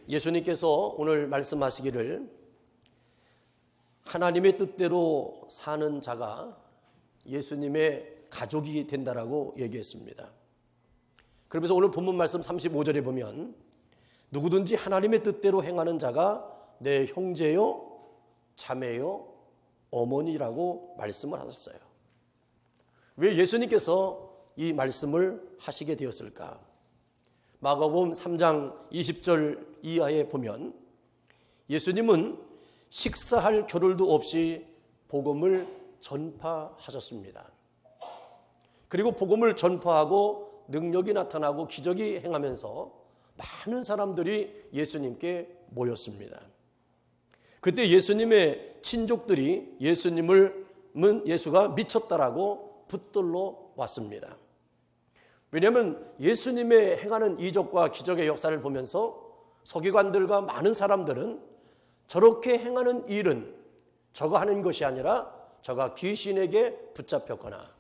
예수님께서 오늘 말씀하시기를 하나님의 뜻대로 사는 자가 예수님의 가족이 된다라고 얘기했습니다. 그러면서 오늘 본문 말씀 35절에 보면 누구든지 하나님의 뜻대로 행하는 자가 내 형제요, 자매요, 어머니라고 말씀을 하셨어요. 왜 예수님께서 이 말씀을 하시게 되었을까? 마가복음 3장 20절 이하에 보면 예수님은 식사할 겨를도 없이 복음을 전파하셨습니다. 그리고 복음을 전파하고 능력이 나타나고 기적이 행하면서 많은 사람들이 예수님께 모였습니다. 그때 예수님의 친족들이 예수가 미쳤다라고 붙들러 왔습니다. 왜냐하면 예수님의 행하는 이적과 기적의 역사를 보면서 서기관들과 많은 사람들은 저렇게 행하는 일은 저가 하는 것이 아니라 저가 귀신에게 붙잡혔거나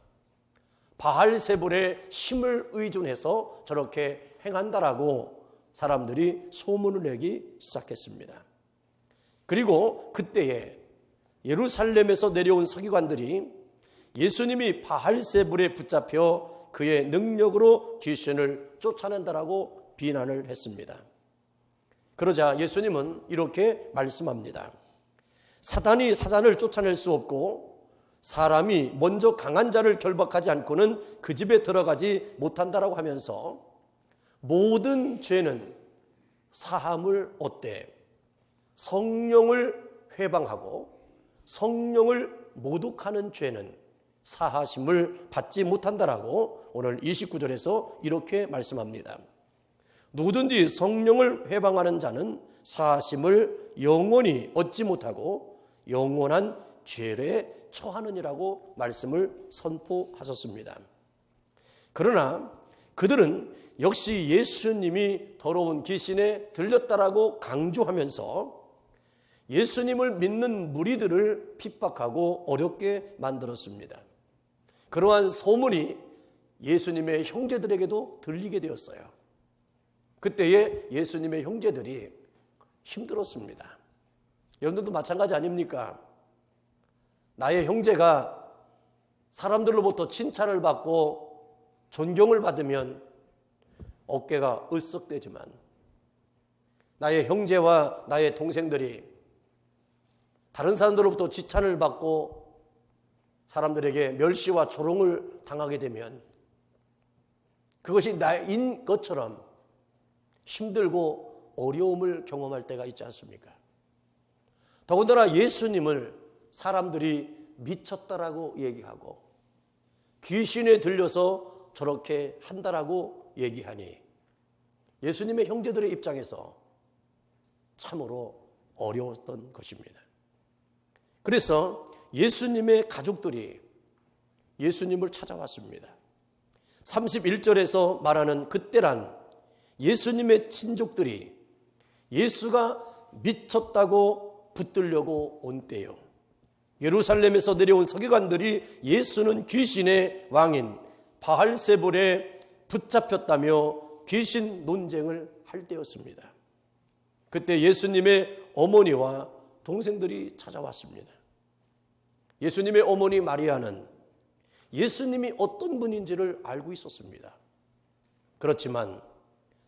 바알세불의 힘을 의존해서 저렇게 행한다라고 사람들이 소문을 내기 시작했습니다. 그리고 그때에 예루살렘에서 내려온 서기관들이 예수님이 바알세불에 붙잡혀 그의 능력으로 귀신을 쫓아낸다라고 비난을 했습니다. 그러자 예수님은 이렇게 말씀합니다. 사단이 사단을 쫓아낼 수 없고 사람이 먼저 강한 자를 결박하지 않고는 그 집에 들어가지 못한다라고 하면서 모든 죄는 사함을 얻되 성령을 회방하고 성령을 모독하는 죄는 사하심을 받지 못한다라고 오늘 29절에서 이렇게 말씀합니다. 누구든지 성령을 회방하는 자는 사하심을 영원히 얻지 못하고 영원한 죄에 처하느니라고 말씀을 선포하셨습니다. 그러나 그들은 역시 예수님이 더러운 귀신에 들렸다라고 강조하면서 예수님을 믿는 무리들을 핍박하고 어렵게 만들었습니다. 그러한 소문이 예수님의 형제들에게도 들리게 되었어요. 그때에 예수님의 형제들이 힘들었습니다. 여러분들도 마찬가지 아닙니까? 나의 형제가 사람들로부터 칭찬을 받고 존경을 받으면 어깨가 으쓱대지만 나의 형제와 나의 동생들이 다른 사람들로부터 지탄을 받고 사람들에게 멸시와 조롱을 당하게 되면 그것이 나인 것처럼 힘들고 어려움을 경험할 때가 있지 않습니까? 더군다나 예수님을 사람들이 미쳤다라고 얘기하고 귀신에 들려서 저렇게 한다라고 얘기하니 예수님의 형제들의 입장에서 참으로 어려웠던 것입니다. 그래서 예수님의 가족들이 예수님을 찾아왔습니다. 31절에서 말하는 그때란 예수님의 친족들이 예수가 미쳤다고 붙들려고 온 때요. 예루살렘에서 내려온 서기관들이 예수는 귀신의 왕인 바알세불에 붙잡혔다며 귀신 논쟁을 할 때였습니다. 그때 예수님의 어머니와 동생들이 찾아왔습니다. 예수님의 어머니 마리아는 예수님이 어떤 분인지를 알고 있었습니다. 그렇지만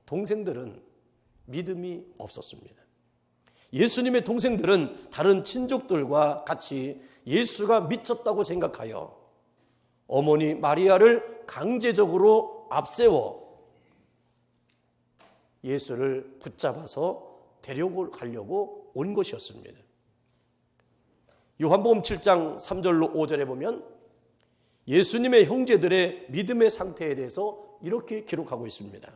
동생들은 믿음이 없었습니다. 예수님의 동생들은 다른 친족들과 같이 예수가 미쳤다고 생각하여 어머니 마리아를 강제적으로 앞세워 예수를 붙잡아서 데려가려고 온 것이었습니다. 요한복음 7장 3절로 5절에 보면 예수님의 형제들의 믿음의 상태에 대해서 이렇게 기록하고 있습니다.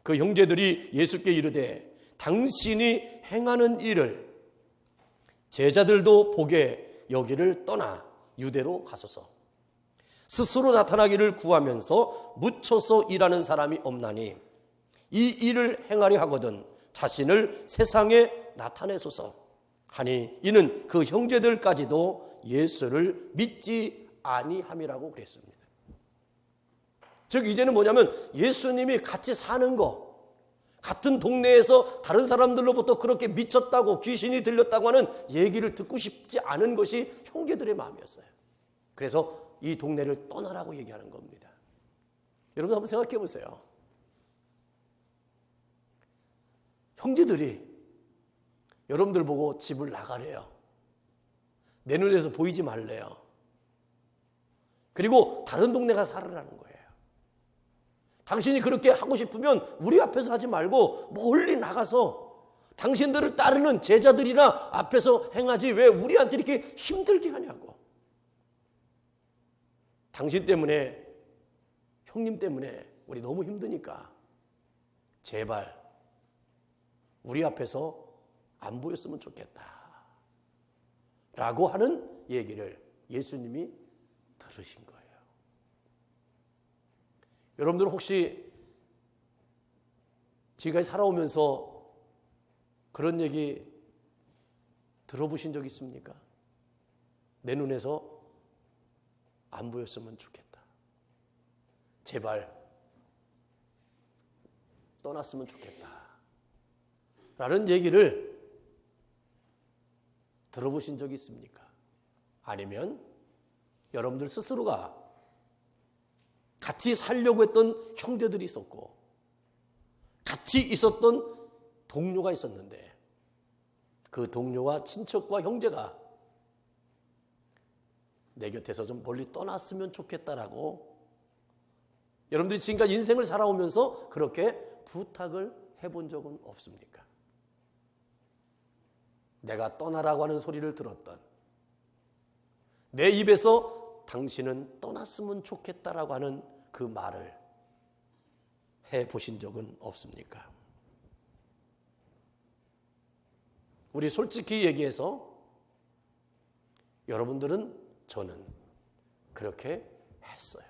그 형제들이 예수께 이르되 당신이 행하는 일을 제자들도 보게 여기를 떠나 유대로 가소서. 스스로 나타나기를 구하면서 묻혀서 일하는 사람이 없나니 이 일을 행하려 하거든 자신을 세상에 나타내소서 하니 이는 그 형제들까지도 예수를 믿지 아니함이라고 그랬습니다. 즉 이제는 뭐냐면 예수님이 같이 사는 거, 같은 동네에서 다른 사람들로부터 그렇게 미쳤다고 귀신이 들렸다고 하는 얘기를 듣고 싶지 않은 것이 형제들의 마음이었어요. 그래서 이 동네를 떠나라고 얘기하는 겁니다. 여러분 한번 생각해 보세요. 형제들이 여러분들 보고 집을 나가래요. 내 눈에서 보이지 말래요. 그리고 다른 동네 가서 살으라는 거예요. 당신이 그렇게 하고 싶으면 우리 앞에서 하지 말고 멀리 나가서 당신들을 따르는 제자들이나 앞에서 행하지 왜 우리한테 이렇게 힘들게 하냐고. 당신 때문에, 형님 때문에 우리 너무 힘드니까 제발 우리 앞에서 안 보였으면 좋겠다 라고 하는 얘기를 예수님이 들으신 거예요. 여러분들 혹시 지금까지 살아오면서 그런 얘기 들어보신 적 있습니까? 내 눈에서 안 보였으면 좋겠다. 제발 떠났으면 좋겠다. 라는 얘기를 들어보신 적이 있습니까? 아니면 여러분들 스스로가 같이 살려고 했던 형제들이 있었고 같이 있었던 동료가 있었는데 그 동료와 친척과 형제가 내 곁에서 좀 멀리 떠났으면 좋겠다라고 여러분들이 지금까지 인생을 살아오면서 그렇게 부탁을 해본 적은 없습니까? 내가 떠나라고 하는 소리를 들었던 내 입에서 당신은 떠났으면 좋겠다라고 하는 그 말을 해보신 적은 없습니까? 우리 솔직히 얘기해서 여러분들은 저는 그렇게 했어요.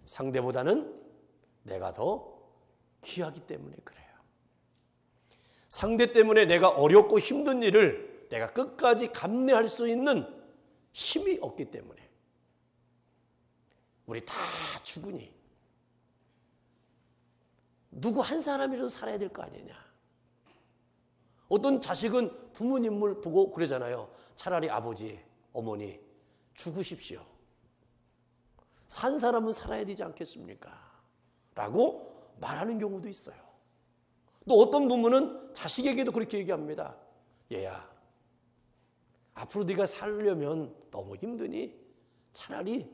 상대보다는 내가 더 귀하기 때문에 그래요. 상대 때문에 내가 어렵고 힘든 일을 내가 끝까지 감내할 수 있는 힘이 없기 때문에 우리 다 죽으니 누구 한 사람이라도 살아야 될 거 아니냐. 어떤 자식은 부모님을 보고 그러잖아요. 차라리 아버지, 어머니 죽으십시오. 산 사람은 살아야 되지 않겠습니까? 라고 말하는 경우도 있어요. 또 어떤 부모는 자식에게도 그렇게 얘기합니다. 얘야, 앞으로 네가 살려면 너무 힘드니 차라리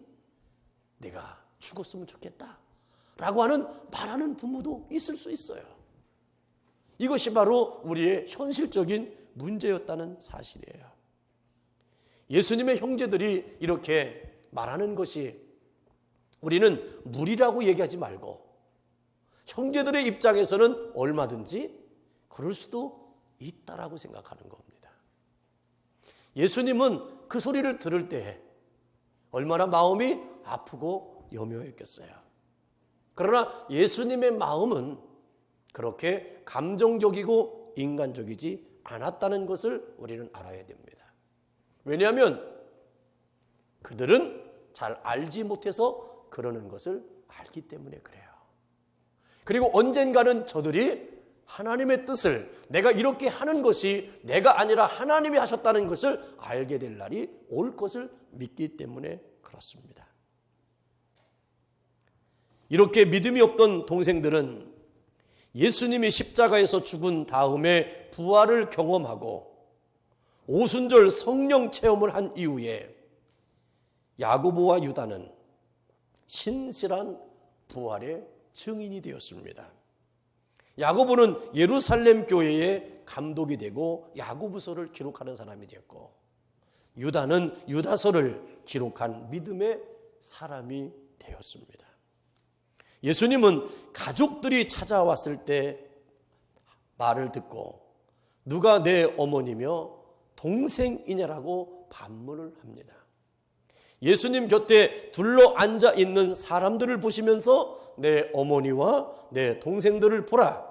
네가 죽었으면 좋겠다 라고 말하는 부모도 있을 수 있어요. 이것이 바로 우리의 현실적인 문제였다는 사실이에요. 예수님의 형제들이 이렇게 말하는 것이 우리는 무리라고 얘기하지 말고 형제들의 입장에서는 얼마든지 그럴 수도 있다라고 생각하는 겁니다. 예수님은 그 소리를 들을 때 얼마나 마음이 아프고 염려했겠어요. 그러나 예수님의 마음은 그렇게 감정적이고 인간적이지 않았다는 것을 우리는 알아야 됩니다. 왜냐하면 그들은 잘 알지 못해서 그러는 것을 알기 때문에 그래요. 그리고 언젠가는 저들이 하나님의 뜻을 내가 이렇게 하는 것이 내가 아니라 하나님이 하셨다는 것을 알게 될 날이 올 것을 믿기 때문에 그렇습니다. 이렇게 믿음이 없던 동생들은 예수님이 십자가에서 죽은 다음에 부활을 경험하고 오순절 성령 체험을 한 이후에 야고보와 유다는 신실한 부활의 증인이 되었습니다. 야고보는 예루살렘 교회의 감독이 되고 야고보서를 기록하는 사람이 되었고 유다는 유다서를 기록한 믿음의 사람이 되었습니다. 예수님은 가족들이 찾아왔을 때 말을 듣고 누가 내 어머니며 동생이냐라고 반문을 합니다. 예수님 곁에 둘러 앉아 있는 사람들을 보시면서 내 어머니와 내 동생들을 보라.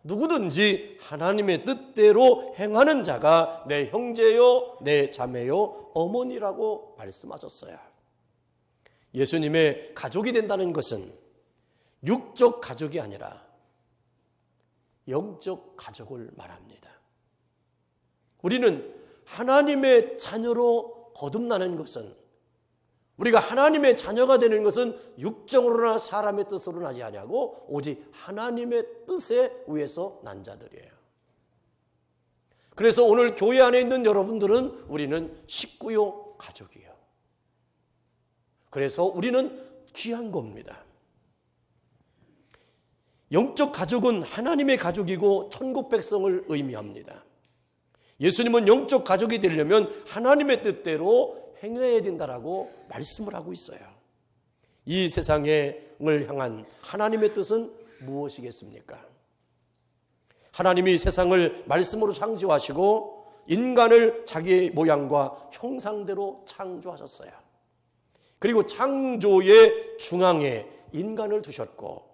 누구든지 하나님의 뜻대로 행하는 자가 내 형제요, 내 자매요, 어머니라고 말씀하셨어요. 예수님의 가족이 된다는 것은 육적 가족이 아니라 영적 가족을 말합니다. 우리는 하나님의 자녀로 거듭나는 것은, 우리가 하나님의 자녀가 되는 것은 육정으로나 사람의 뜻으로 나지 아니하고 오직 하나님의 뜻에 의해서 난 자들이에요. 그래서 오늘 교회 안에 있는 여러분들은 우리는 식구요 가족이에요. 그래서 우리는 귀한 겁니다. 영적 가족은 하나님의 가족이고 천국 백성을 의미합니다. 예수님은 영적 가족이 되려면 하나님의 뜻대로 행해야 된다라고 말씀을 하고 있어요. 이 세상을 향한 하나님의 뜻은 무엇이겠습니까? 하나님이 세상을 말씀으로 창조하시고 인간을 자기의 모양과 형상대로 창조하셨어요. 그리고 창조의 중앙에 인간을 두셨고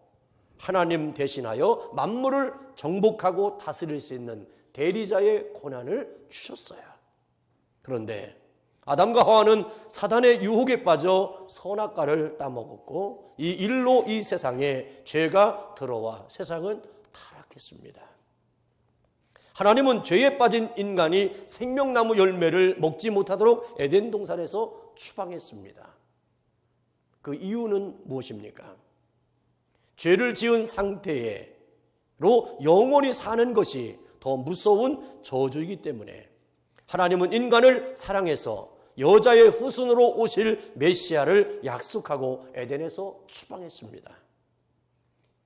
하나님 대신하여 만물을 정복하고 다스릴 수 있는 대리자의 권한을 주셨어요. 그런데 아담과 하와는 사단의 유혹에 빠져 선악과를 따먹었고 이 일로 이 세상에 죄가 들어와 세상은 타락했습니다. 하나님은 죄에 빠진 인간이 생명나무 열매를 먹지 못하도록 에덴 동산에서 추방했습니다. 그 이유는 무엇입니까? 죄를 지은 상태로 영원히 사는 것이 더 무서운 저주이기 때문에 하나님은 인간을 사랑해서 여자의 후손으로 오실 메시아를 약속하고 에덴에서 추방했습니다.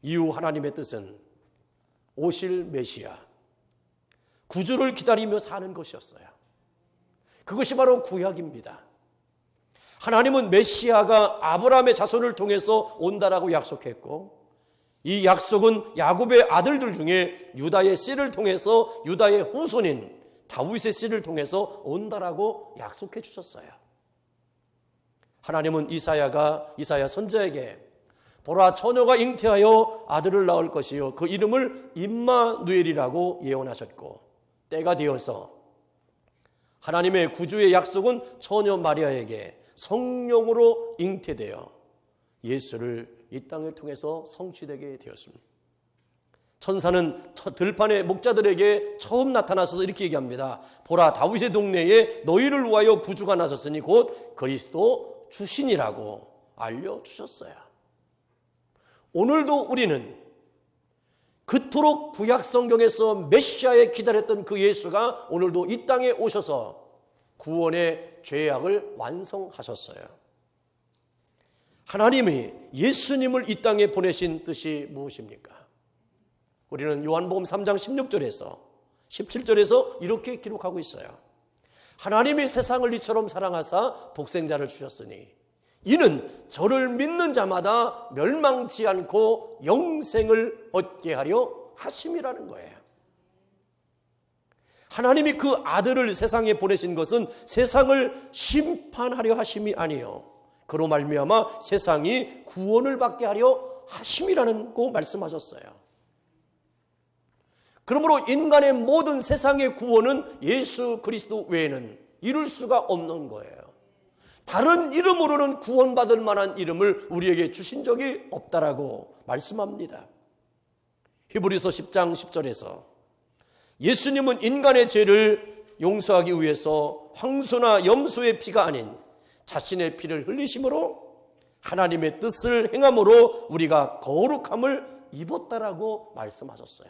이후 하나님의 뜻은 오실 메시아, 구주를 기다리며 사는 것이었어요. 그것이 바로 구약입니다. 하나님은 메시아가 아브라함의 자손을 통해서 온다라고 약속했고 이 약속은 야곱의 아들들 중에 유다의 씨를 통해서 유다의 후손인 다윗의 씨를 통해서 온다라고 약속해 주셨어요. 하나님은 이사야 선지자에게 보라 처녀가 잉태하여 아들을 낳을 것이요 그 이름을 임마누엘이라고 예언하셨고 때가 되어서 하나님의 구주의 약속은 처녀 마리아에게 성령으로 잉태되어 예수를 이 땅을 통해서 성취되게 되었습니다. 천사는 들판의 목자들에게 처음 나타나서 이렇게 얘기합니다. 보라 다윗의 동네에 너희를 위하여 구주가 나섰으니 곧 그리스도 주신이라고 알려주셨어요. 오늘도 우리는 그토록 구약 성경에서 메시아에 기다렸던 그 예수가 오늘도 이 땅에 오셔서 구원의 죄악을 완성하셨어요. 하나님이 예수님을 이 땅에 보내신 뜻이 무엇입니까? 우리는 요한복음 3장 16절에서 17절에서 이렇게 기록하고 있어요. 하나님이 세상을 이처럼 사랑하사 독생자를 주셨으니 이는 저를 믿는 자마다 멸망치 않고 영생을 얻게 하려 하심이라는 거예요. 하나님이 그 아들을 세상에 보내신 것은 세상을 심판하려 하심이 아니요 그로 말미암아 세상이 구원을 받게 하려 하심이라는 거 말씀하셨어요. 그러므로 인간의 모든 세상의 구원은 예수 그리스도 외에는 이룰 수가 없는 거예요. 다른 이름으로는 구원받을 만한 이름을 우리에게 주신 적이 없다라고 말씀합니다. 히브리서 10장 10절에서 예수님은 인간의 죄를 용서하기 위해서 황소나 염소의 피가 아닌 자신의 피를 흘리심으로 하나님의 뜻을 행함으로 우리가 거룩함을 입었다라고 말씀하셨어요.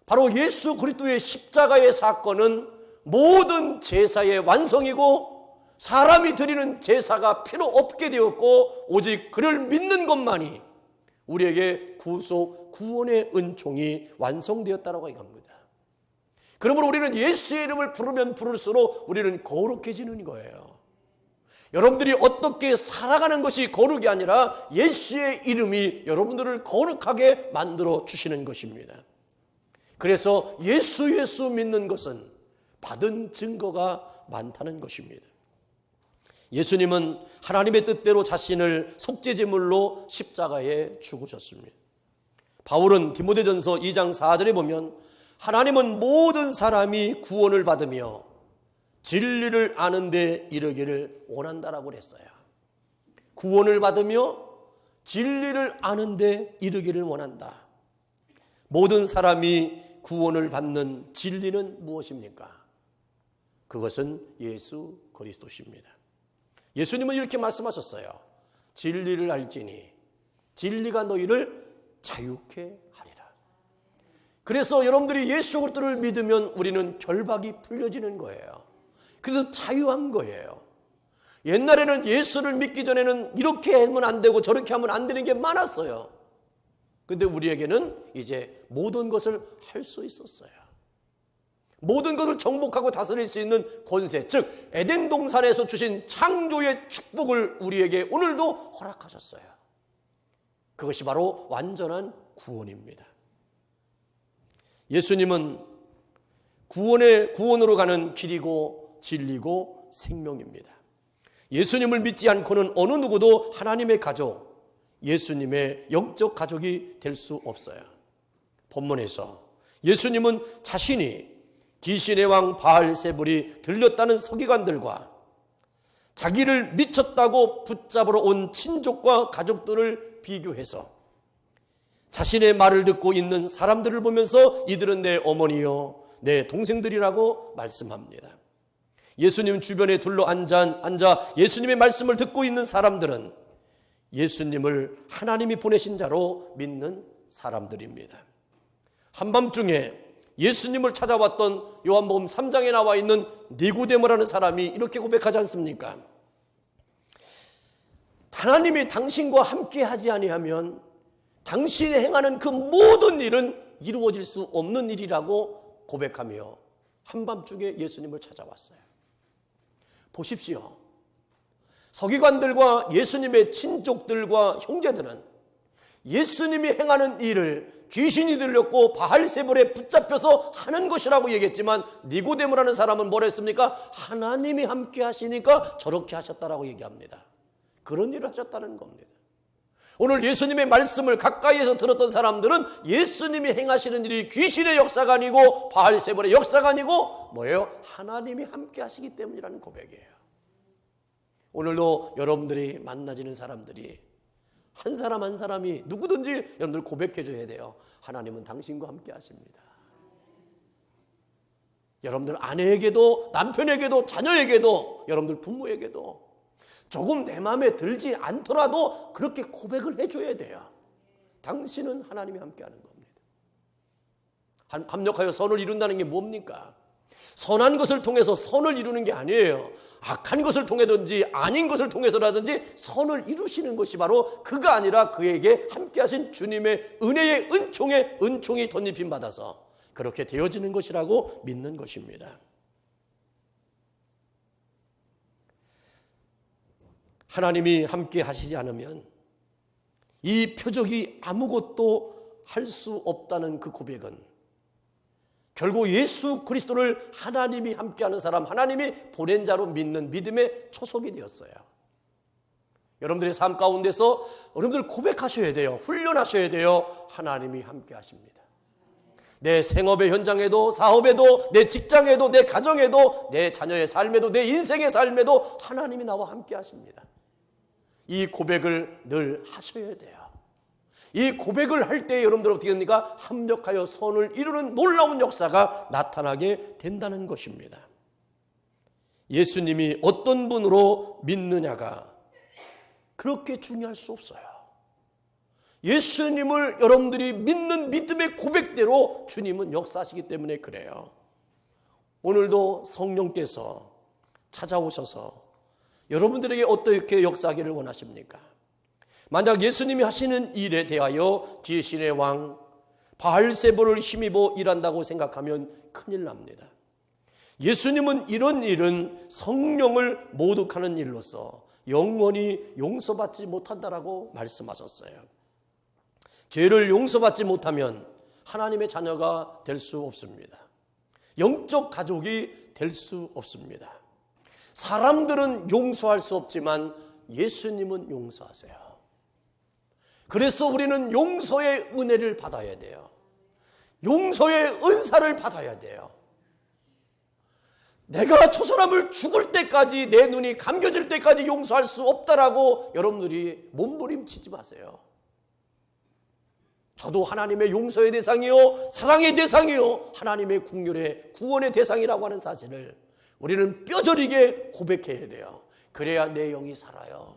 바로 예수 그리스도의 십자가의 사건은 모든 제사의 완성이고 사람이 드리는 제사가 필요 없게 되었고 오직 그를 믿는 것만이 우리에게 구속, 구원의 은총이 완성되었다라고 얘기합니다. 그러므로 우리는 예수의 이름을 부르면 부를수록 우리는 거룩해지는 거예요. 여러분들이 어떻게 살아가는 것이 거룩이 아니라 예수의 이름이 여러분들을 거룩하게 만들어 주시는 것입니다. 그래서 예수 믿는 것은 받은 증거가 많다는 것입니다. 예수님은 하나님의 뜻대로 자신을 속죄제물로 십자가에 죽으셨습니다. 바울은 디모데전서 2장 4절에 보면 하나님은 모든 사람이 구원을 받으며 진리를 아는 데 이르기를 원한다라고 그랬어요. 구원을 받으며 진리를 아는 데 이르기를 원한다. 모든 사람이 구원을 받는 진리는 무엇입니까? 그것은 예수 그리스도십니다. 예수님은 이렇게 말씀하셨어요. 진리를 알지니 진리가 너희를 자유케 하리라. 그래서 여러분들이 예수 그리스도를 믿으면 우리는 결박이 풀려지는 거예요. 그래서 자유한 거예요. 옛날에는 예수를 믿기 전에는 이렇게 하면 안 되고 저렇게 하면 안 되는 게 많았어요. 근데 우리에게는 이제 모든 것을 할 수 있었어요. 모든 것을 정복하고 다스릴 수 있는 권세, 즉 에덴 동산에서 주신 창조의 축복을 우리에게 오늘도 허락하셨어요. 그것이 바로 완전한 구원입니다. 예수님은 구원으로 가는 길이고 진리고 생명입니다. 예수님을 믿지 않고는 어느 누구도 하나님의 가족, 예수님의 영적 가족이 될 수 없어요. 본문에서 예수님은 자신이 귀신의 왕 바알세불이 들렸다는 서기관들과 자기를 미쳤다고 붙잡으러 온 친족과 가족들을 비교해서 자신의 말을 듣고 있는 사람들을 보면서 이들은 내 어머니요 내 동생들이라고 말씀합니다. 예수님 주변에 둘러앉아 예수님의 말씀을 듣고 있는 사람들은 예수님을 하나님이 보내신 자로 믿는 사람들입니다. 한밤중에 예수님을 찾아왔던 요한복음 3장에 나와 있는 니고데모라는 사람이 이렇게 고백하지 않습니까? 하나님이 당신과 함께 하지 아니하면 당신이 행하는 그 모든 일은 이루어질 수 없는 일이라고 고백하며 한밤중에 예수님을 찾아왔어요. 보십시오. 서기관들과 예수님의 친족들과 형제들은 예수님이 행하는 일을 귀신이 들렸고 바알세불에 붙잡혀서 하는 것이라고 얘기했지만 니고데모라는 사람은 뭐라 했습니까? 하나님이 함께 하시니까 저렇게 하셨다라고 얘기합니다. 그런 일을 하셨다는 겁니다. 오늘 예수님의 말씀을 가까이에서 들었던 사람들은 예수님이 행하시는 일이 귀신의 역사가 아니고 바알세불의 역사가 아니고 뭐예요? 하나님이 함께 하시기 때문이라는 고백이에요. 오늘도 여러분들이 만나지는 사람들이 한 사람 한 사람이 누구든지 여러분들 고백해 줘야 돼요. 하나님은 당신과 함께 하십니다. 여러분들 아내에게도 남편에게도 자녀에게도 여러분들 부모에게도 조금 내 마음에 들지 않더라도 그렇게 고백을 해줘야 돼요. 당신은 하나님이 함께하는 겁니다. 합력하여 선을 이룬다는 게 뭡니까? 선한 것을 통해서 선을 이루는 게 아니에요. 악한 것을 통해든지 아닌 것을 통해서라든지 선을 이루시는 것이 바로 그가 아니라 그에게 함께하신 주님의 은혜의 은총이 덧입힘 받아서 그렇게 되어지는 것이라고 믿는 것입니다. 하나님이 함께 하시지 않으면 이 표적이 아무것도 할 수 없다는 그 고백은 결국 예수 그리스도를 하나님이 함께하는 사람, 하나님이 보낸 자로 믿는 믿음의 초석이 되었어요. 여러분들의 삶 가운데서 여러분들 고백하셔야 돼요. 훈련하셔야 돼요. 하나님이 함께하십니다. 내 생업의 현장에도, 사업에도, 내 직장에도, 내 가정에도, 내 자녀의 삶에도, 내 인생의 삶에도 하나님이 나와 함께하십니다. 이 고백을 늘 하셔야 돼요. 이 고백을 할 때 여러분들 어떻게 됩니까? 합력하여 선을 이루는 놀라운 역사가 나타나게 된다는 것입니다. 예수님이 어떤 분으로 믿느냐가 그렇게 중요할 수 없어요. 예수님을 여러분들이 믿는 믿음의 고백대로 주님은 역사하시기 때문에 그래요. 오늘도 성령께서 찾아오셔서 여러분들에게 어떻게 역사하기를 원하십니까? 만약 예수님이 하시는 일에 대하여 귀신의 왕 바알세불을 힘입어 일한다고 생각하면 큰일 납니다. 예수님은 이런 일은 성령을 모독하는 일로서 영원히 용서받지 못한다라고 말씀하셨어요. 죄를 용서받지 못하면 하나님의 자녀가 될 수 없습니다. 영적 가족이 될 수 없습니다. 사람들은 용서할 수 없지만 예수님은 용서하세요. 그래서 우리는 용서의 은혜를 받아야 돼요. 용서의 은사를 받아야 돼요. 내가 저 사람을 죽을 때까지 내 눈이 감겨질 때까지 용서할 수 없다라고 여러분들이 몸부림치지 마세요. 저도 하나님의 용서의 대상이요, 사랑의 대상이요, 하나님의 국률의 구원의 대상이라고 하는 사실을 우리는 뼈저리게 고백해야 돼요. 그래야 내 영이 살아요.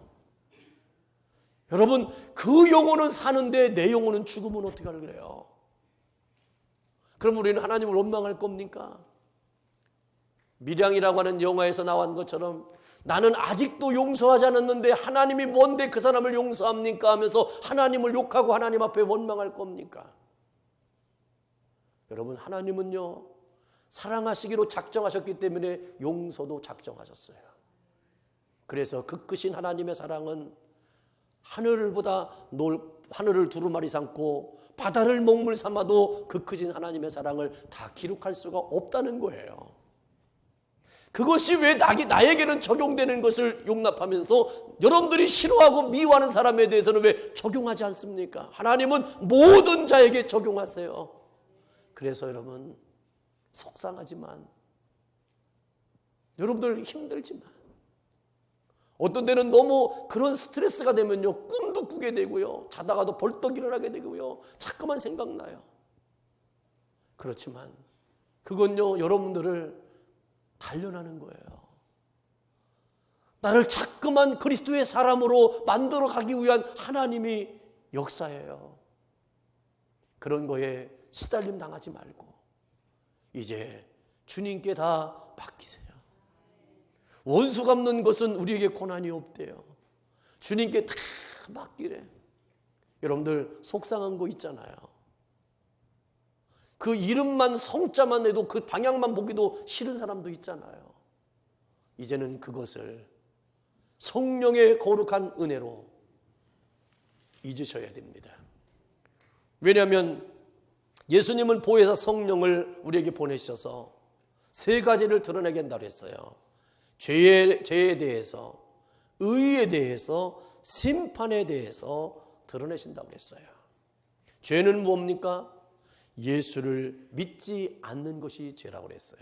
여러분, 그 영혼은 사는데 내 영혼은 죽으면 어떻게 할래요? 그럼 우리는 하나님을 원망할 겁니까? 밀양이라고 하는 영화에서 나온 것처럼 나는 아직도 용서하지 않았는데 하나님이 뭔데 그 사람을 용서합니까? 하면서 하나님을 욕하고 하나님 앞에 원망할 겁니까? 여러분, 하나님은요, 사랑하시기로 작정하셨기 때문에 용서도 작정하셨어요. 그래서 그 크신 하나님의 사랑은 하늘을 두루마리 삼고 바다를 먹물 삼아도 그 크신 하나님의 사랑을 다 기록할 수가 없다는 거예요. 그것이 왜 나에게는 적용되는 것을 용납하면서 여러분들이 싫어하고 미워하는 사람에 대해서는 왜 적용하지 않습니까? 하나님은 모든 자에게 적용하세요. 그래서 여러분, 속상하지만, 여러분들 힘들지만, 어떤 때는 너무 그런 스트레스가 되면요, 꿈도 꾸게 되고요, 자다가도 벌떡 일어나게 되고요, 자꾸만 생각나요. 그렇지만 그건요, 여러분들을 단련하는 거예요. 나를 자꾸만 그리스도의 사람으로 만들어 가기 위한 하나님이 역사예요. 그런 거에 시달림 당하지 말고 이제 주님께 다 맡기세요. 원수 갚는 것은 우리에게 고난이 없대요. 주님께 다 맡기래. 여러분들 속상한 거 있잖아요. 그 이름만, 성자만 해도 그 방향만 보기도 싫은 사람도 있잖아요. 이제는 그것을 성령의 거룩한 은혜로 잊으셔야 됩니다. 왜냐하면 예수님은 보혜사 성령을 우리에게 보내셔서 세 가지를 드러내게 한다고 했어요. 죄에 대해서, 의에 대해서, 심판에 대해서 드러내신다고 했어요. 죄는 뭡니까? 예수를 믿지 않는 것이 죄라고 그랬어요.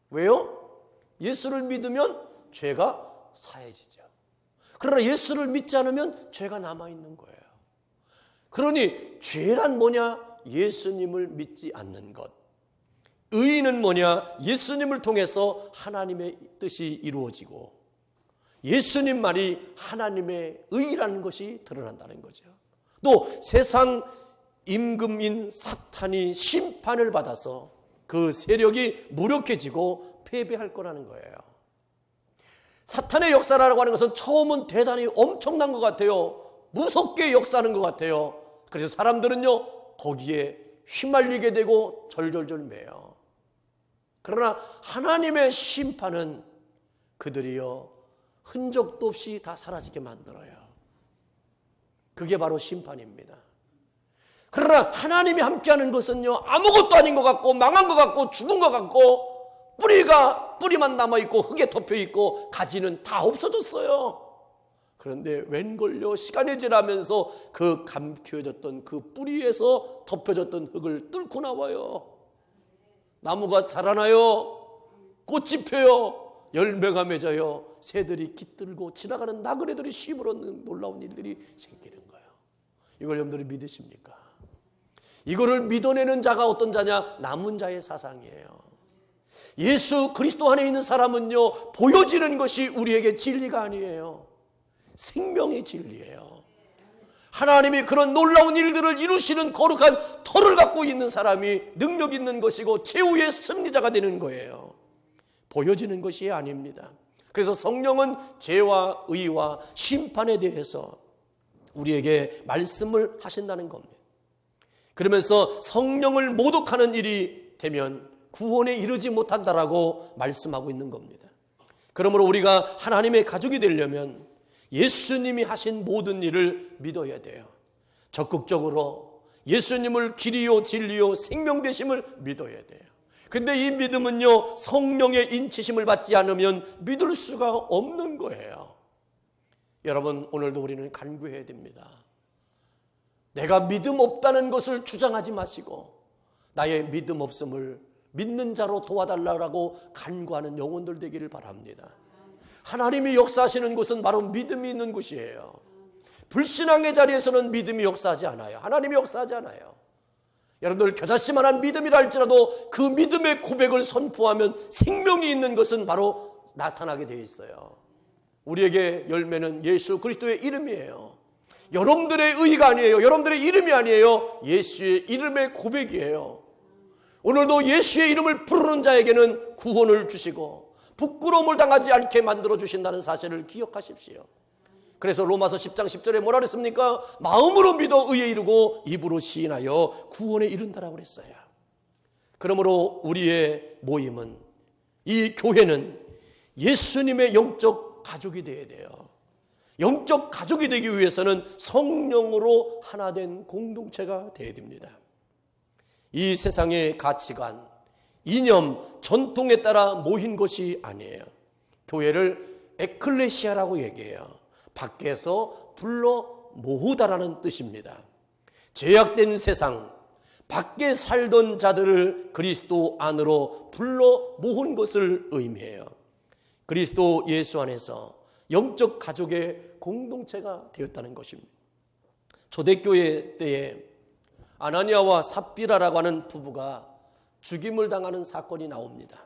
왜요? 예수를 믿으면 죄가 사해지죠. 그러나 예수를 믿지 않으면 죄가 남아있는 거예요. 그러니 죄란 뭐냐? 예수님을 믿지 않는 것. 의는 뭐냐? 예수님을 통해서 하나님의 뜻이 이루어지고 예수님 말이 하나님의 의라는 것이 드러난다는 거죠. 또 세상 임금인 사탄이 심판을 받아서 그 세력이 무력해지고 패배할 거라는 거예요. 사탄의 역사라고 하는 것은 처음은 대단히 엄청난 것 같아요. 무섭게 역사하는 것 같아요. 그래서 사람들은요, 거기에 휘말리게 되고 절절절 매요. 그러나 하나님의 심판은 그들이요, 흔적도 없이 다 사라지게 만들어요. 그게 바로 심판입니다. 그러나 하나님이 함께하는 것은요, 아무것도 아닌 것 같고 망한 것 같고 죽은 것 같고 뿌리만 남아있고 흙에 덮여있고 가지는 다 없어졌어요. 그런데 웬걸요, 시간이 지나면서 그 감추어졌던 그 뿌리에서 덮여졌던 흙을 뚫고 나와요. 나무가 자라나요. 꽃이 펴요. 열매가 맺어요. 새들이 깃들고 지나가는 나그네들이 씹으러는 놀라운 일들이 생기는 거예요. 이걸 여러분들이 믿으십니까? 이거를 믿어내는 자가 어떤 자냐? 남은 자의 사상이에요. 예수 그리스도 안에 있는 사람은요, 보여지는 것이 우리에게 진리가 아니에요. 생명의 진리예요. 하나님이 그런 놀라운 일들을 이루시는 거룩한 터를 갖고 있는 사람이 능력 있는 것이고 최후의 승리자가 되는 거예요. 보여지는 것이 아닙니다. 그래서 성령은 죄와 의와 심판에 대해서 우리에게 말씀을 하신다는 겁니다. 그러면서 성령을 모독하는 일이 되면 구원에 이르지 못한다라고 말씀하고 있는 겁니다. 그러므로 우리가 하나님의 가족이 되려면 예수님이 하신 모든 일을 믿어야 돼요. 적극적으로 예수님을 길이요 진리요 생명 되심을 믿어야 돼요. 근데 이 믿음은요, 성령의 인치심을 받지 않으면 믿을 수가 없는 거예요. 여러분, 오늘도 우리는 간구해야 됩니다. 내가 믿음 없다는 것을 주장하지 마시고 나의 믿음 없음을 믿는 자로 도와달라고 간구하는 영혼들 되기를 바랍니다. 하나님이 역사하시는 곳은 바로 믿음이 있는 곳이에요. 불신앙의 자리에서는 믿음이 역사하지 않아요. 하나님이 역사하지 않아요. 여러분들 겨자씨만한 믿음이라 할지라도 그 믿음의 고백을 선포하면 생명이 있는 것은 바로 나타나게 되어 있어요. 우리에게 열매는 예수 그리스도의 이름이에요. 여러분들의 의의가 아니에요. 여러분들의 이름이 아니에요. 예수의 이름의 고백이에요. 오늘도 예수의 이름을 부르는 자에게는 구원을 주시고 부끄러움을 당하지 않게 만들어 주신다는 사실을 기억하십시오. 그래서 로마서 10장 10절에 뭐라 그랬습니까? 마음으로 믿어 의에 이르고 입으로 시인하여 구원에 이른다라고 그랬어요. 그러므로 우리의 모임은, 이 교회는 예수님의 영적 가족이 되어야 돼요. 영적 가족이 되기 위해서는 성령으로 하나 된 공동체가 되어야 됩니다. 이 세상의 가치관, 이념, 전통에 따라 모인 것이 아니에요. 교회를 에클레시아라고 얘기해요. 밖에서 불러 모으다라는 뜻입니다. 죄악된 세상, 밖에 살던 자들을 그리스도 안으로 불러 모은 것을 의미해요. 그리스도 예수 안에서 영적 가족의 공동체가 되었다는 것입니다. 초대교회 때에 아나니아와 삽비라라고 하는 부부가 죽임을 당하는 사건이 나옵니다.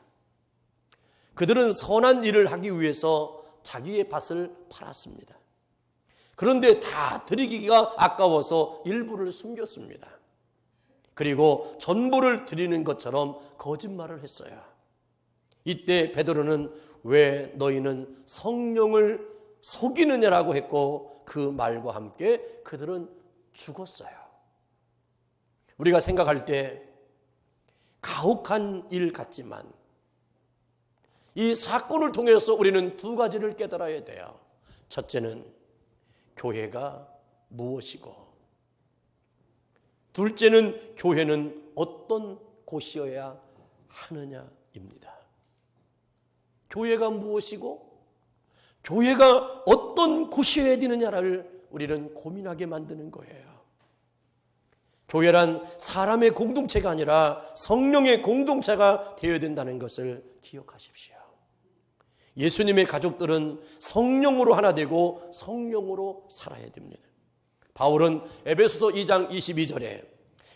그들은 선한 일을 하기 위해서 자기의 밭을 팔았습니다. 그런데 다 드리기가 아까워서 일부를 숨겼습니다. 그리고 전부를 드리는 것처럼 거짓말을 했어요. 이때 베드로는 왜 너희는 성령을 속이느냐라고 했고 그 말과 함께 그들은 죽었어요. 우리가 생각할 때 가혹한 일 같지만 이 사건을 통해서 우리는 두 가지를 깨달아야 돼요. 첫째는 교회가 무엇이고, 둘째는 교회는 어떤 곳이어야 하느냐입니다. 교회가 무엇이고 교회가 어떤 곳이어야 되느냐를 우리는 고민하게 만드는 거예요. 교회란 사람의 공동체가 아니라 성령의 공동체가 되어야 된다는 것을 기억하십시오. 예수님의 가족들은 성령으로 하나 되고 성령으로 살아야 됩니다. 바울은 에베소서 2장 22절에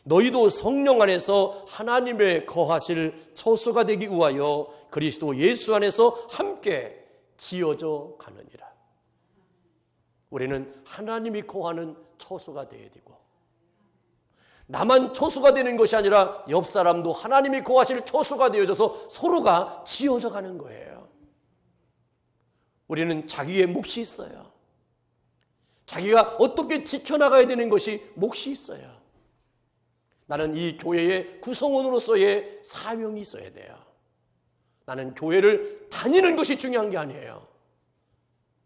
너희도 성령 안에서 하나님의 거하실 처소가 되기 위하여 그리스도 예수 안에서 함께 지어져 가느니라. 우리는 하나님이 거하는 처소가 되어야 되고, 나만 처소가 되는 것이 아니라 옆 사람도 하나님이 거하실 처소가 되어져서 서로가 지어져 가는 거예요. 우리는 자기의 몫이 있어요. 자기가 어떻게 지켜나가야 되는 것이 몫이 있어요. 나는 이 교회의 구성원으로서의 사명이 있어야 돼요. 나는 교회를 다니는 것이 중요한 게 아니에요.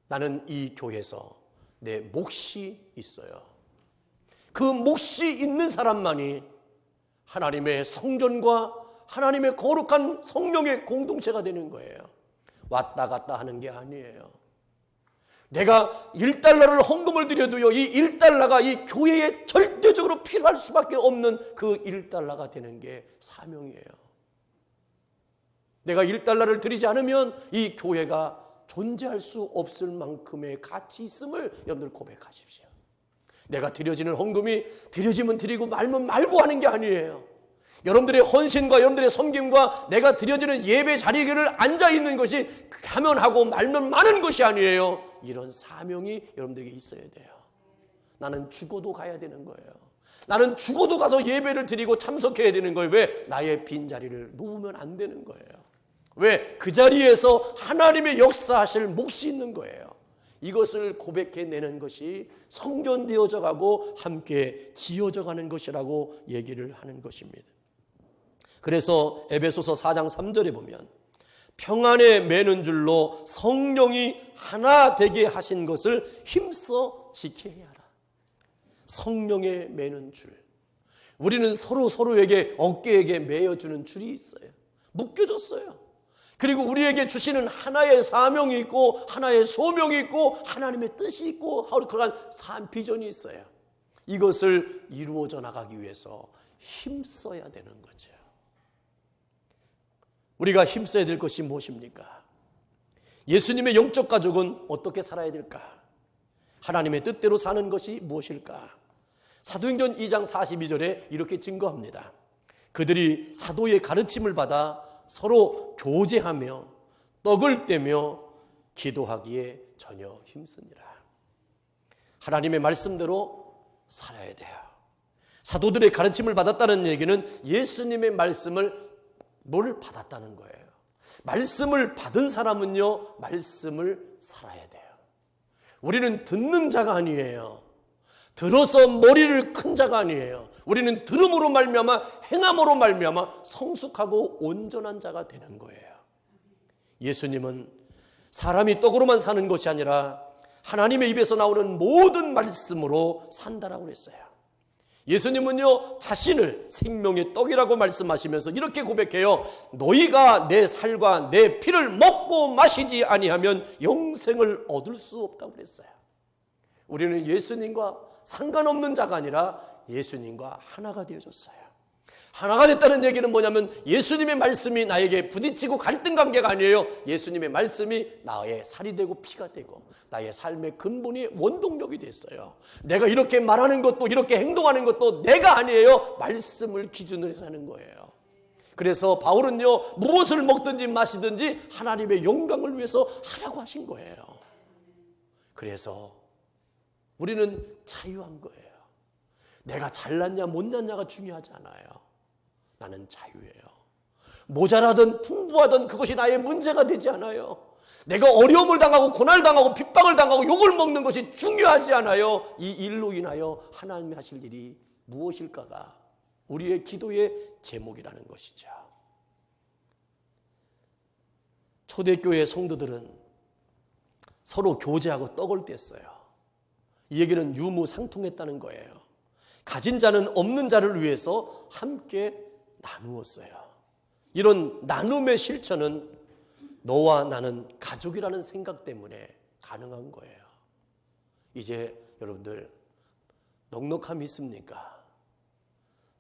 나는 이 교회에서 내 몫이 있어요. 그 몫이 있는 사람만이 하나님의 성전과 하나님의 거룩한 성령의 공동체가 되는 거예요. 왔다 갔다 하는 게 아니에요. 내가 1달러를 헌금을 드려도요, 이 1달러가 이 교회에 절대적으로 필요할 수밖에 없는 그 1달러가 되는 게 사명이에요. 내가 1달러를 드리지 않으면 이 교회가 존재할 수 없을 만큼의 가치 있음을 여러분들 고백하십시오. 내가 드려지는 헌금이 드려지면 드리고 말면 말고 하는 게 아니에요. 여러분들의 헌신과 여러분들의 섬김과 내가 드려지는 예배 자리를 앉아있는 것이 하면 하고 말면 많은 것이 아니에요. 이런 사명이 여러분들에게 있어야 돼요. 나는 죽어도 가야 되는 거예요. 나는 죽어도 가서 예배를 드리고 참석해야 되는 거예요. 왜? 나의 빈자리를 놓으면 안 되는 거예요. 왜? 그 자리에서 하나님의 역사하실 몫이 있는 거예요. 이것을 고백해내는 것이 성전되어져 가고 함께 지어져 가는 것이라고 얘기를 하는 것입니다. 그래서 에베소서 4장 3절에 보면 평안에 매는 줄로 성령이 하나 되게 하신 것을 힘써 지켜야 하라. 성령에 매는 줄. 우리는 서로에게 어깨에게 매어주는 줄이 있어요. 묶여졌어요. 그리고 우리에게 주시는 하나의 사명이 있고 하나의 소명이 있고 하나님의 뜻이 있고 그러한 비전이 있어요. 이것을 이루어져 나가기 위해서 힘써야 되는 거죠. 우리가 힘써야 될 것이 무엇입니까? 예수님의 영적 가족은 어떻게 살아야 될까? 하나님의 뜻대로 사는 것이 무엇일까? 사도행전 2장 42절에 이렇게 증거합니다. 그들이 사도의 가르침을 받아 서로 교제하며 떡을 떼며 기도하기에 전혀 힘쓰니라. 하나님의 말씀대로 살아야 돼요. 사도들의 가르침을 받았다는 얘기는 예수님의 말씀을 받았다는 거예요. 말씀을 받은 사람은요, 말씀을 살아야 돼요. 우리는 듣는 자가 아니에요. 들어서 머리를 큰 자가 아니에요. 우리는 들음으로 말미암아 행함으로 말미암아 성숙하고 온전한 자가 되는 거예요. 예수님은 사람이 떡으로만 사는 것이 아니라 하나님의 입에서 나오는 모든 말씀으로 산다라고 그랬어요. 예수님은요, 자신을 생명의 떡이라고 말씀하시면서 이렇게 고백해요. 너희가 내 살과 내 피를 먹고 마시지 아니하면 영생을 얻을 수 없다고 그랬어요. 우리는 예수님과 상관없는 자가 아니라 예수님과 하나가 되어졌어요. 하나가 됐다는 얘기는 뭐냐면 예수님의 말씀이 나에게 부딪히고 갈등 관계가 아니에요. 예수님의 말씀이 나의 살이 되고 피가 되고 나의 삶의 근본이 원동력이 됐어요. 내가 이렇게 말하는 것도 이렇게 행동하는 것도 내가 아니에요. 말씀을 기준으로 해서 하는 거예요. 그래서 바울은요, 무엇을 먹든지 마시든지 하나님의 영광을 위해서 하라고 하신 거예요. 그래서 우리는 자유한 거예요. 내가 잘났냐 못났냐가 중요하지 않아요. 나는 자유예요. 모자라든 풍부하든 그것이 나의 문제가 되지 않아요. 내가 어려움을 당하고 고난을 당하고 핍박을 당하고 욕을 먹는 것이 중요하지 않아요. 이 일로 인하여 하나님이 하실 일이 무엇일까가 우리의 기도의 제목이라는 것이죠. 초대교회 성도들은 서로 교제하고 떡을 뗐어요. 이 얘기는 유무상통했다는 거예요. 가진 자는 없는 자를 위해서 함께 나누었어요. 이런 나눔의 실천은 너와 나는 가족이라는 생각 때문에 가능한 거예요. 이제 여러분들 넉넉함이 있습니까?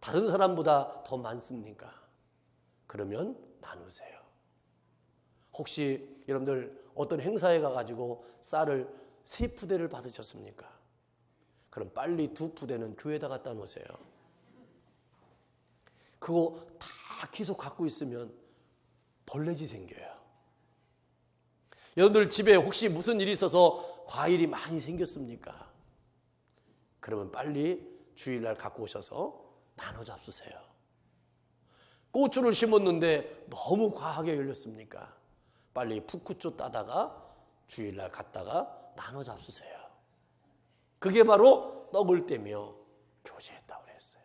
다른 사람보다 더 많습니까? 그러면 나누세요. 혹시 여러분들 어떤 행사에 가가지고 쌀을 3푸대를 받으셨습니까? 그럼 빨리 2푸대는 교회에다 갖다 놓으세요. 그거 다 계속 갖고 있으면 벌레지 생겨요. 여러분들 집에 혹시 무슨 일이 있어서 과일이 많이 생겼습니까? 그러면 빨리 주일날 갖고 오셔서 나눠 잡수세요. 고추를 심었는데 너무 과하게 열렸습니까? 빨리 푸쿠초 따다가 주일날 갖다가 나눠 잡수세요. 그게 바로 떡을 떼며 교제했다고 그랬어요.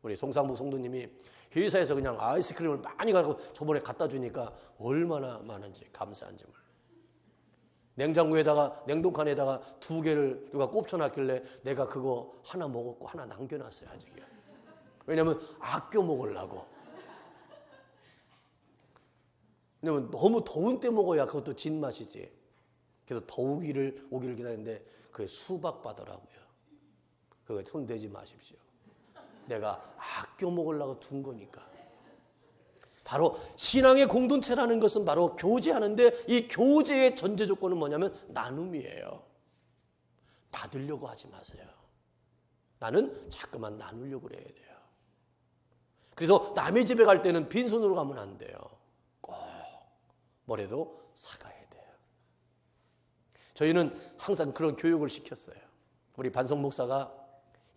우리 송상무 성도님이 회사에서 그냥 아이스크림을 많이 가지고 저번에 갖다 주니까 얼마나 많은지 감사한지 몰라요. 냉장고에다가 냉동칸에다가 2개를 누가 꼽쳐놨길래 내가 그거 하나 먹었고 하나 남겨놨어요. 아직이요. 왜냐하면 아껴 먹으려고. 왜냐면 너무 더운 때 먹어야 그것도 진맛이지. 그래서 더우기를 오기를 기다리는데 그게 수박바더라고요. 그거 손 대지 마십시오. 내가 아껴 먹으려고 둔 거니까. 바로 신앙의 공동체라는 것은 바로 교제하는데 이 교제의 전제 조건은 뭐냐면 나눔이에요. 받으려고 하지 마세요. 나는 자꾸만 나누려고 그래야 돼요. 그래서 남의 집에 갈 때는 빈손으로 가면 안 돼요. 꼭 뭐래도 사가야 돼요. 저희는 항상 그런 교육을 시켰어요. 우리 반성 목사가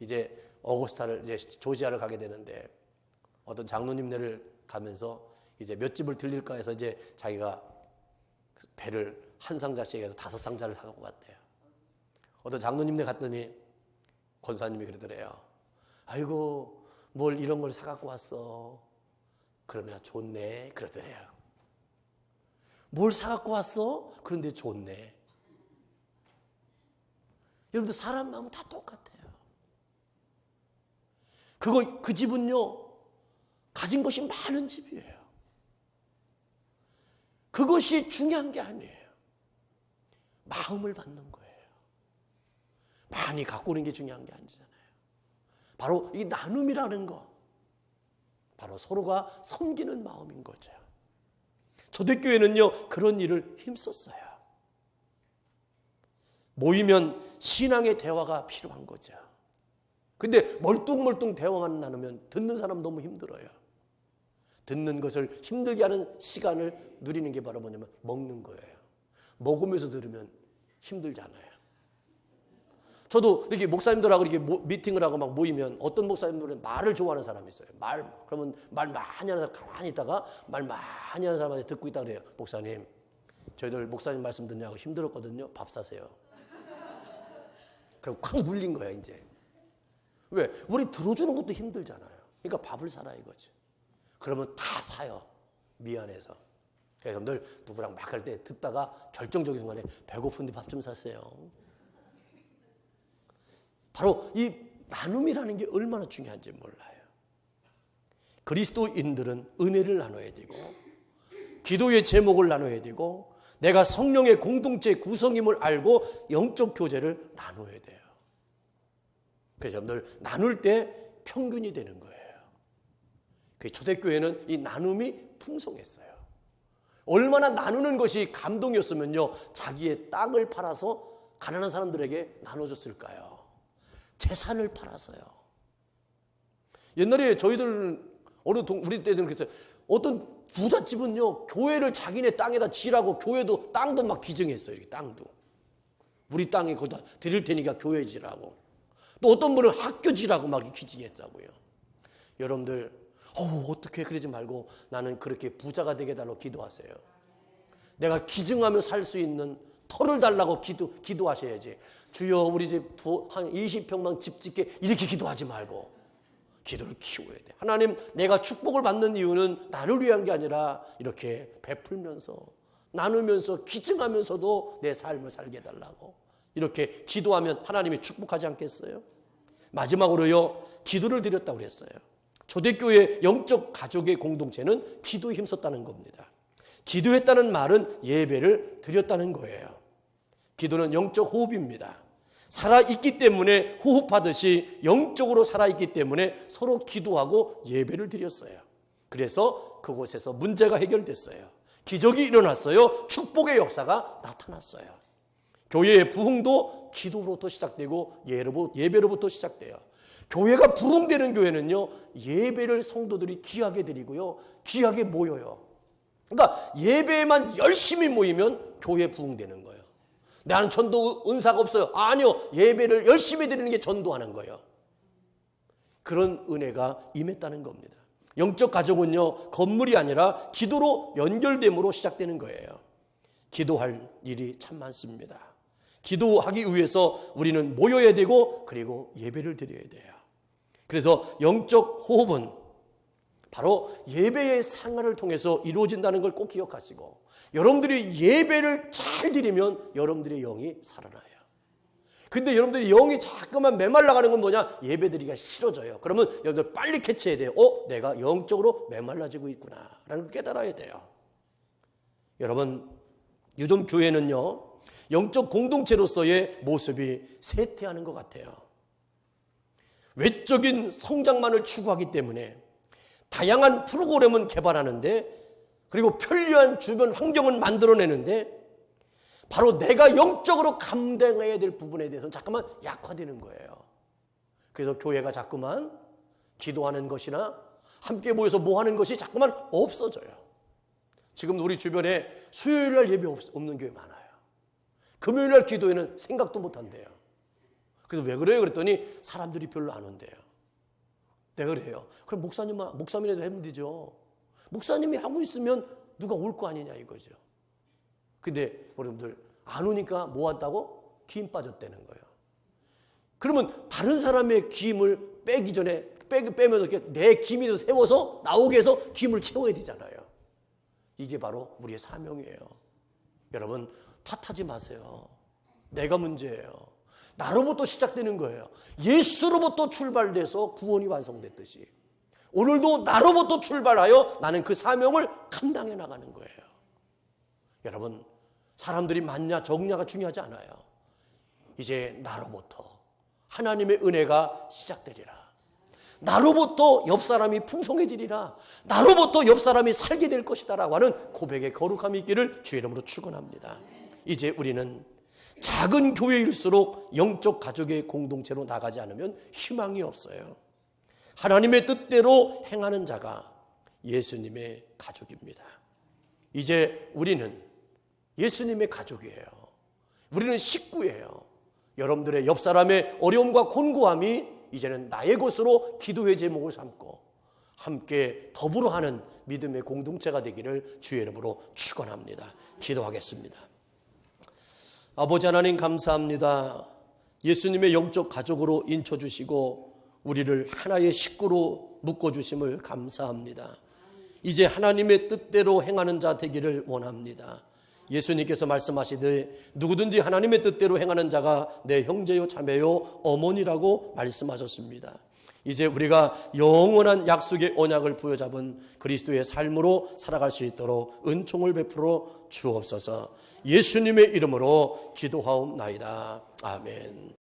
이제 어거스타를 이제 조지아를 가게 되는데 어떤 장로님네를 가면서 이제 몇 집을 들릴까 해서 이제 자기가 배를 한 상자씩 해서 5상자를 사갖고 갔대요. 어떤 장로님네 갔더니 권사님이 그러더래요. 아이고 뭘 이런 걸 사갖고 왔어. 그러면 좋네 그러더래요. 뭘 사갖고 왔어? 그런데 좋네. 여러분들 사람 마음은 다 똑같아요. 그 집은요 가진 것이 많은 집이에요. 그것이 중요한 게 아니에요. 마음을 받는 거예요. 많이 갖고 오는 게 중요한 게 아니잖아요. 바로 이 나눔이라는 거, 바로 서로가 섬기는 마음인 거죠. 초대교회는요 그런 일을 힘썼어요. 모이면 신앙의 대화가 필요한 거죠. 근데 멀뚱멀뚱 대화만 나누면 듣는 사람 너무 힘들어요. 듣는 것을 힘들게 하는 시간을 누리는 게 바로 뭐냐면 먹는 거예요. 먹으면서 들으면 힘들잖아요. 저도 이렇게 목사님들하고 이렇게 미팅을 하고 막 모이면 어떤 목사님들은 말을 좋아하는 사람이 있어요. 그러면 말 많이 하는 사람 가만히 있다가 말 많이 하는 사람한테 듣고 있다 그래요. 목사님, 저희들 목사님 말씀 듣냐고 힘들었거든요. 밥 사세요. 그럼 콱 물린 거야 이제. 왜? 우리 들어주는 것도 힘들잖아요. 그러니까 밥을 사라 이거지. 그러면 다 사요. 미안해서. 그래서 늘 누구랑 막 할 때 듣다가 결정적인 순간에 배고픈데 밥 좀 사세요. 바로 이 나눔이라는 게 얼마나 중요한지 몰라요. 그리스도인들은 은혜를 나눠야 되고 기도의 제목을 나눠야 되고 내가 성령의 공동체 구성임을 알고 영적 교제를 나눠야 돼요. 그래서 늘 나눌 때 평균이 되는 거예요. 초대교회는 이 나눔이 풍성했어요. 얼마나 나누는 것이 감동이었으면요, 자기의 땅을 팔아서 가난한 사람들에게 나눠줬을까요? 재산을 팔아서요. 옛날에 저희들 우리 때는 그랬어요. 어떤 부잣집은요, 교회를 자기네 땅에다 지라고 교회도 땅도 막 기증했어요. 이렇게 땅도. 우리 땅에 거기다 드릴 테니까 교회 지라고. 또 어떤 분은 학교 지라고 막 기증했다고요. 여러분들, 어떻게 그러지 말고 나는 그렇게 부자가 되게 달라고 기도하세요. 내가 기증하며 살 수 있는 터를 달라고 기도하셔야지. 주여 우리 집 한 20평방 집 짓게 이렇게 기도하지 말고 기도를 키워야 돼. 하나님, 내가 축복을 받는 이유는 나를 위한 게 아니라 이렇게 베풀면서 나누면서 기증하면서도 내 삶을 살게 해달라고 이렇게 기도하면 하나님이 축복하지 않겠어요? 마지막으로요, 기도를 드렸다고 그랬어요. 초대교회 영적 가족의 공동체는 기도에 힘썼다는 겁니다. 기도했다는 말은 예배를 드렸다는 거예요. 기도는 영적 호흡입니다. 살아있기 때문에 호흡하듯이 영적으로 살아있기 때문에 서로 기도하고 예배를 드렸어요. 그래서 그곳에서 문제가 해결됐어요. 기적이 일어났어요. 축복의 역사가 나타났어요. 교회의 부흥도 기도로부터 시작되고 예배로부터 시작돼요. 교회가 부흥되는 교회는요, 예배를 성도들이 귀하게 드리고요, 귀하게 모여요. 그러니까 예배에만 열심히 모이면 교회 부흥되는 거예요. 나는 전도 은사가 없어요. 아니요, 예배를 열심히 드리는 게 전도하는 거예요. 그런 은혜가 임했다는 겁니다. 영적 가족은요, 건물이 아니라 기도로 연결됨으로 시작되는 거예요. 기도할 일이 참 많습니다. 기도하기 위해서 우리는 모여야 되고 그리고 예배를 드려야 돼요. 그래서 영적 호흡은 바로 예배의 생활을 통해서 이루어진다는 걸 꼭 기억하시고, 여러분들이 예배를 잘 드리면 여러분들의 영이 살아나요. 근데 여러분들이 영이 자꾸만 메말라가는 건 뭐냐? 예배 드리기가 싫어져요. 그러면 여러분들 빨리 캐치해야 돼요. 내가 영적으로 메말라지고 있구나 라는 걸 깨달아야 돼요. 여러분, 요즘 교회는요, 영적 공동체로서의 모습이 쇠퇴하는 것 같아요. 외적인 성장만을 추구하기 때문에 다양한 프로그램은 개발하는데, 그리고 편리한 주변 환경은 만들어내는데, 바로 내가 영적으로 감당해야 될 부분에 대해서는 자꾸만 약화되는 거예요. 그래서 교회가 자꾸만 기도하는 것이나 함께 모여서 뭐 하는 것이 자꾸만 없어져요. 지금 우리 주변에 수요일날 예배 없는 교회 많아요. 금요일날 기도회는 생각도 못 한대요. 그래서 왜 그래요? 그랬더니 사람들이 별로 안 온대요. 내가 그래요. 그럼 목사님이라도 하면 되죠. 목사님이 하고 있으면 누가 올 거 아니냐 이거죠. 근데 여러분들 안 오니까 뭐 한다고? 기임 빠졌다는 거예요. 그러면 다른 사람의 기임을 빼기 전에 빼면서 내 기임이 세워서 나오게 해서 기임을 채워야 되잖아요. 이게 바로 우리의 사명이에요. 여러분, 탓하지 마세요. 내가 문제예요. 나로부터 시작되는 거예요. 예수로부터 출발돼서 구원이 완성됐듯이 오늘도 나로부터 출발하여 나는 그 사명을 감당해 나가는 거예요. 여러분, 사람들이 많냐 적냐가 중요하지 않아요. 이제 나로부터 하나님의 은혜가 시작되리라. 나로부터 옆 사람이 풍성해지리라. 나로부터 옆 사람이 살게 될 것이다 라고 하는 고백의 거룩함이 있기를 주의 이름으로 축원합니다. 이제 우리는 작은 교회일수록 영적 가족의 공동체로 나가지 않으면 희망이 없어요. 하나님의 뜻대로 행하는 자가 예수님의 가족입니다. 이제 우리는 예수님의 가족이에요. 우리는 식구예요. 여러분들의 옆 사람의 어려움과 곤고함이 이제는 나의 것으로 기도의 제목을 삼고 함께 더불어 하는 믿음의 공동체가 되기를 주의 이름으로 축원합니다. 기도하겠습니다. 아버지 하나님 감사합니다. 예수님의 영적 가족으로 인쳐주시고 우리를 하나의 식구로 묶어주심을 감사합니다. 이제 하나님의 뜻대로 행하는 자 되기를 원합니다. 예수님께서 말씀하시되 누구든지 하나님의 뜻대로 행하는 자가 내 형제요 자매요 어머니라고 말씀하셨습니다. 이제 우리가 영원한 약속의 언약을 부여잡은 그리스도의 삶으로 살아갈 수 있도록 은총을 베풀어 주옵소서. 예수님의 이름으로 기도하옵나이다. 아멘.